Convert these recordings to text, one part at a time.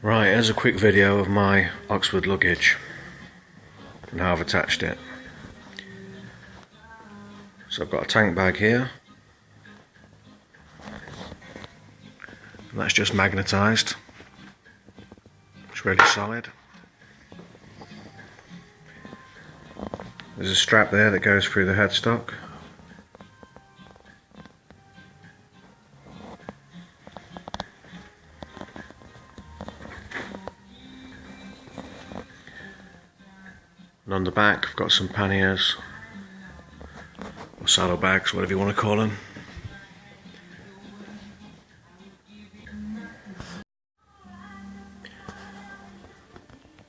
Right, here's a quick video of my Oxford luggage and how I've attached it. So I've got a tank bag here, and that's just magnetised. It's really solid. There's a strap there that goes through the headstock. And on the back I've got some panniers, or saddlebags, whatever you want to call them.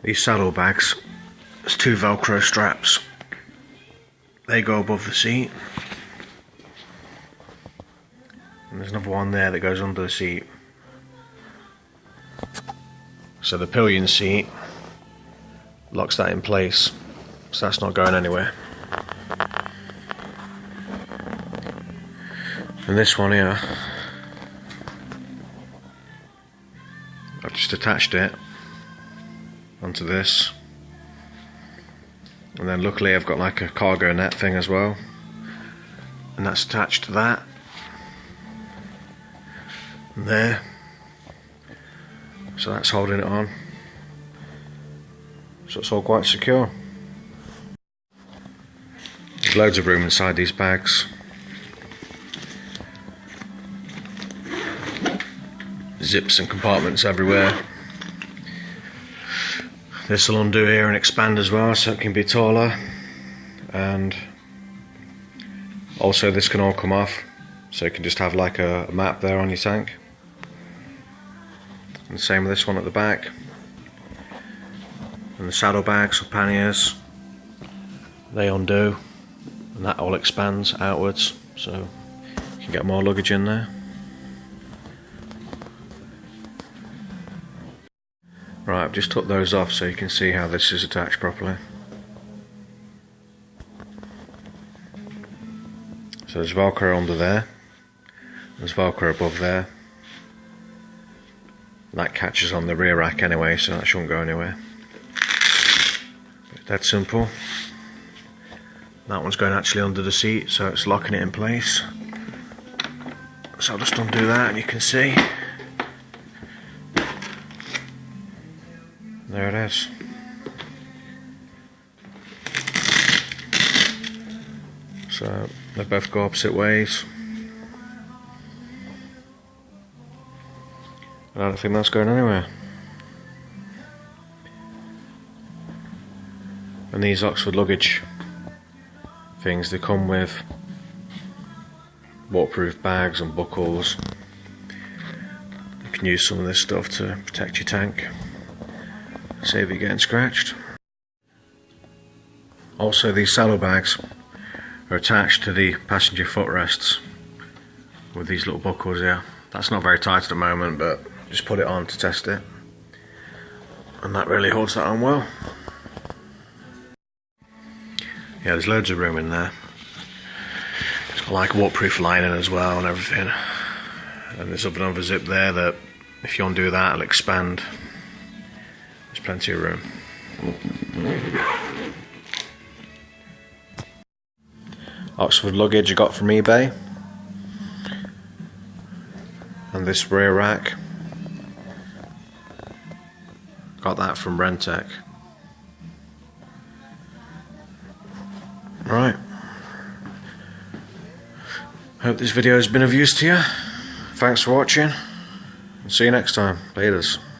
These saddlebags, there's two Velcro straps. They go above the seat. And there's another one there that goes under the seat. So the pillion seat locks that in place, so that's not going anywhere. And this one here, I've just attached it onto this, and then luckily I've got like a cargo net thing as well, and that's attached to that and there, so that's holding it on, so it's all quite secure. There's loads of room inside these bags. Zips and compartments everywhere. This will undo here and expand as well, so it can be taller, and also this can all come off, so you can just have like a map there on your tank. And the same with this one at the back. And the saddlebags or panniers, they undo, and that all expands outwards, so you can get more luggage in there. Right, I've just took those off so you can see how this is attached properly. So there's Velcro under there, there's Velcro above there. That catches on the rear rack anyway, so that shouldn't go anywhere. That's simple. That one's going actually under the seat, so it's locking it in place. So I'll just undo that and you can see. There it is. So they both go opposite ways. I don't think that's going anywhere. And these Oxford luggage things, they come with waterproof bags and buckles. You can use some of this stuff to protect your tank, save you getting scratched. Also, these saddlebags are attached to the passenger footrests with these little buckles here. That's not very tight at the moment, but just put it on to test it, and that really holds that on well. Yeah, there's loads of room in there. It's got like waterproof lining as well and everything. And there's another zip there that if you undo that, it'll expand. There's plenty of room. Oxford luggage I got from eBay. And this rear rack, got that from Rentec. Right. Hope this video has been of use to you. Thanks for watching, and see you next time. Laters.